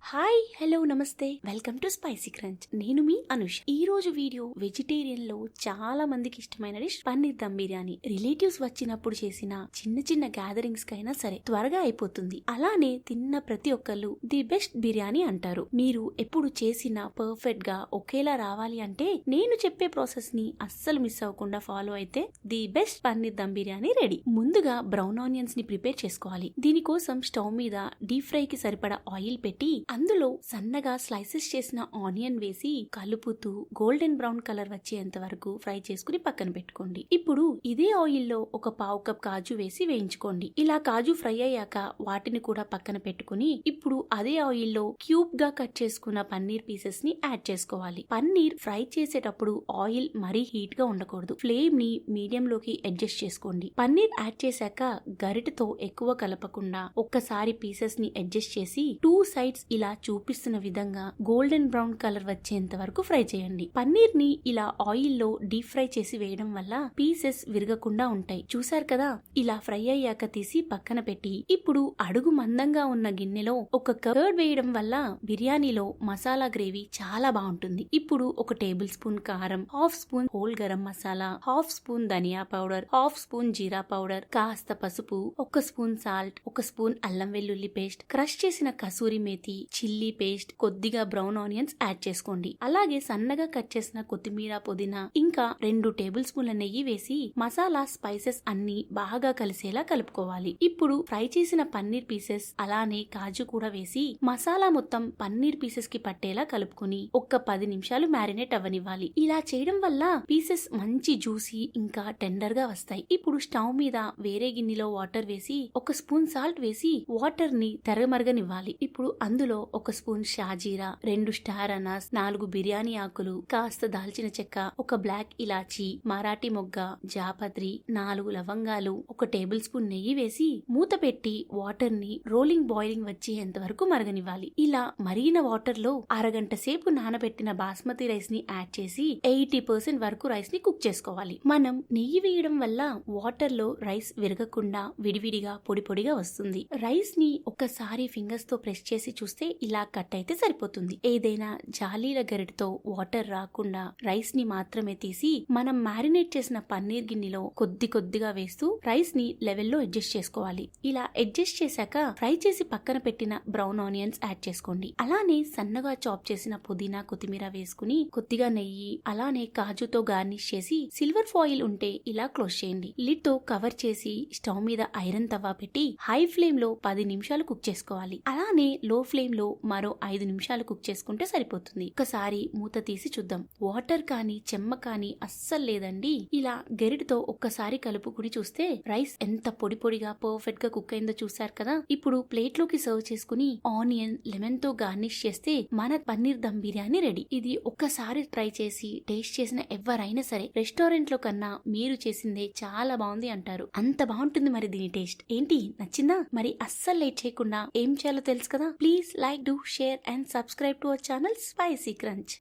Hi hello నమస్తే welcome to spicy crunch. నేను మీ అనుష్. ఈ రోజు వీడియో వెజిటేరియన్ లో చాలా మందికి ఇష్టమైన డిష్ పన్నీర్ దమ్ బిర్యానీ. రిలేటివ్స్ వచ్చినప్పుడు చేసిన చిన్న చిన్న గ్యాదరింగ్స్ కైనా సరే త్వరగా అయిపోతుంది. అలానే తిన్న ప్రతి ఒక్కళ్ళు ది బెస్ట్ బిర్యానీ అంటారు. మీరు ఎప్పుడు చేసిన పర్ఫెక్ట్ గా ఒకేలా రావాలి అంటే నేను చెప్పే ప్రాసెస్ ని అస్సలు మిస్ అవ్వకుండా ఫాలో అయితే the best paneer dum biryani ready. ముందుగా బ్రౌన్ ఆనియన్స్ ని ప్రిపేర్ చేసుకోవాలి. దీనికోసం స్టవ్ మీద డీప్ ఫ్రై కి సరిపడా ఆయిల్ పెట్టి అందులో సన్నగా స్లైసెస్ చేసిన ఆనియన్ వేసి కలుపుతూ గోల్డెన్ బ్రౌన్ కలర్ వచ్చేంత వరకు ఫ్రై చేసుకుని పక్కన పెట్టుకోండి. ఇప్పుడు ఇదే ఆయిల్ లో ఒక పావు కప్ కాజు వేసి వేయించుకోండి. ఇలా కాజు ఫ్రై అయ్యాక వాటిని కూడా పక్కన పెట్టుకుని ఇప్పుడు అదే ఆయిల్ లో క్యూబ్ గా కట్ చేసుకున్న పన్నీర్ పీసెస్ ని యాడ్ చేసుకోవాలి. పన్నీర్ ఫ్రై చేసేటప్పుడు ఆయిల్ మరీ హీట్ గా ఉండకూడదు. ఫ్లేమ్ ని మీడియం లోకి అడ్జస్ట్ చేసుకోండి. పన్నీర్ యాడ్ చేశాక గరిటతో ఎక్కువ కలపకుండా ఒక్కసారి పీసెస్ ని అడ్జస్ట్ చేసి టూ సైడ్స్ ఇలా చూపిస్తున్న విధంగా గోల్డెన్ బ్రౌన్ కలర్ వచ్చేంత వరకు ఫ్రై చేయండి. పన్నీర్ ని ఇలా ఆయిల్ లో డీప్ ఫ్రై చేసి వేయడం వల్ల పీసెస్ విరగకుండా ఉంటాయి. చూసారు కదా, ఇలా ఫ్రై అయ్యాక తీసి పక్కన పెట్టి ఇప్పుడు అడుగు మందంగా ఉన్న గిన్నెలో ఒక కర్డ్ వేయడం వల్ల బిర్యానీలో మసాలా గ్రేవీ చాలా బాగుంటుంది. ఇప్పుడు ఒక టేబుల్ స్పూన్ కారం, half spoon whole garam masala, half spoon ధనియా పౌడర్, హాఫ్ స్పూన్ జీరా పౌడర్, కాస్త పసుపు, ఒక స్పూన్ సాల్ట్, ఒక స్పూన్ అల్లం వెల్లుల్లి పేస్ట్, క్రష్ చేసిన కసూరి మేతి, చిల్లీ పేస్ట్, కొద్దిగా బ్రౌన్ ఆనియన్స్ యాడ్ చేసుకోండి. అలాగే సన్నగా కట్ చేసిన కొత్తిమీర, పుదీనా, ఇంకా 2 టేబుల్ స్పూన్ల నెయ్యి వేసి మసాలా స్పైసెస్ అన్ని బాగా కలిసేలా కలుపుకోవాలి. ఇప్పుడు ఫ్రై చేసిన పన్నీర్ పీసెస్ అలానే కాజు కూడా వేసి మసాలా మొత్తం పన్నీర్ పీసెస్ కి పట్టేలా కలుపుకుని ఒక్క 10 నిమిషాలు మ్యారినేట్ అవ్వనివ్వాలి. ఇలా చేయడం వల్ల పీసెస్ మంచి జ్యూసీ ఇంకా టెండర్ గా వస్తాయి. ఇప్పుడు స్టవ్ మీద వేరే గిన్నెలో వాటర్ వేసి ఒక స్పూన్ సాల్ట్ వేసి వాటర్ ని తెరమరగనివ్వాలి. ఇప్పుడు అందులో ఒక స్పూన్ షాజీరా, 2 స్టార్ అనాస్, 4 బిర్యానీ ఆకులు, కాస్త దాల్చిన చెక్క, ఒక బ్లాక్ ఇలాచి, మరాఠీ మొగ్గ, జాపత్రి, 4 లవంగాలు, ఒక టేబుల్ స్పూన్ నెయ్యి వేసి మూత పెట్టి వాటర్ ని రోలింగ్ బాయిలింగ్ వచ్చేంత వరకు మరగనివ్వాలి. ఇలా మరిగిన వాటర్ లో అరగంట సేపు నానబెట్టిన బాస్మతి రైస్ ని యాడ్ చేసి 80% వరకు రైస్ ని కుక్ చేసుకోవాలి. మనం నెయ్యి వేయడం వల్ల వాటర్ లో రైస్ విరగకుండా విడివిడిగా పొడి పొడిగా వస్తుంది. రైస్ ని ఒక్కసారి ఫింగర్స్ తో ప్రెస్ చేసి చూస్తే ఇలా కట్ అయితే సరిపోతుంది. ఏదైనా జాలీల గరిటతో వాటర్ రాకుండా రైస్ ని మాత్రమే తీసి మనం మ్యారినేట్ చేసిన పన్నీర్ గిన్నెలో కొద్ది కొద్దిగా వేస్తూ రైస్ ని లెవెల్లో అడ్జస్ట్ చేసుకోవాలి. ఇలా అడ్జస్ట్ చేశాక ఫ్రై చేసి పక్కన పెట్టిన బ్రౌన్ ఆనియన్స్ యాడ్ చేసుకోండి. అలానే సన్నగా చాప్ చేసిన పుదీనా, కొత్తిమీర వేసుకుని కొద్దిగా నెయ్యి అలానే కాజుతో గార్నిష్ చేసి సిల్వర్ ఫాయిల్ ఉంటే ఇలా క్లోజ్ చేయండి. లిడ్ తో కవర్ చేసి స్టవ్ మీద ఐరన్ తవా పెట్టి హై ఫ్లేమ్ లో 10 నిమిషాలు కుక్ చేసుకోవాలి. అలానే లో ఫ్లేమ్ లో మరో 5 నిమిషాలు కుక్ చేసుకుంటే సరిపోతుంది. ఒకసారి మూత తీసి చూద్దాం. వాటర్ కానీ చెమ్మ కానీ అస్సలు లేదండి. ఇలా గెరిటితో ఒక్కసారి కలుపుకుని చూస్తే రైస్ ఎంత పొడి పొడిగా పర్ఫెక్ట్ గా కుక్ అయిందో చూసారు కదా. ఇప్పుడు ప్లేట్ లోకి సర్వ్ చేసుకుని ఆనియన్, లెమన్ తో గార్నిష్ చేస్తే మన పన్నీర్ దమ్ బిర్యానీ రెడీ. ఇది ఒక్కసారి ట్రై చేసి టేస్ట్ చేసిన ఎవరైనా సరే రెస్టారెంట్ లో కన్నా మీరు చేసిందే చాలా బాగుంది అంటారు. అంత బాగుంటుంది మరి దీని టేస్ట్. ఏంటి నచ్చిందా? మరి అస్సలు లేట్ చేయకుండా ఏం చేయాలో తెలుసు కదా. Please like, do, share and subscribe to our channel Spicy Crunch.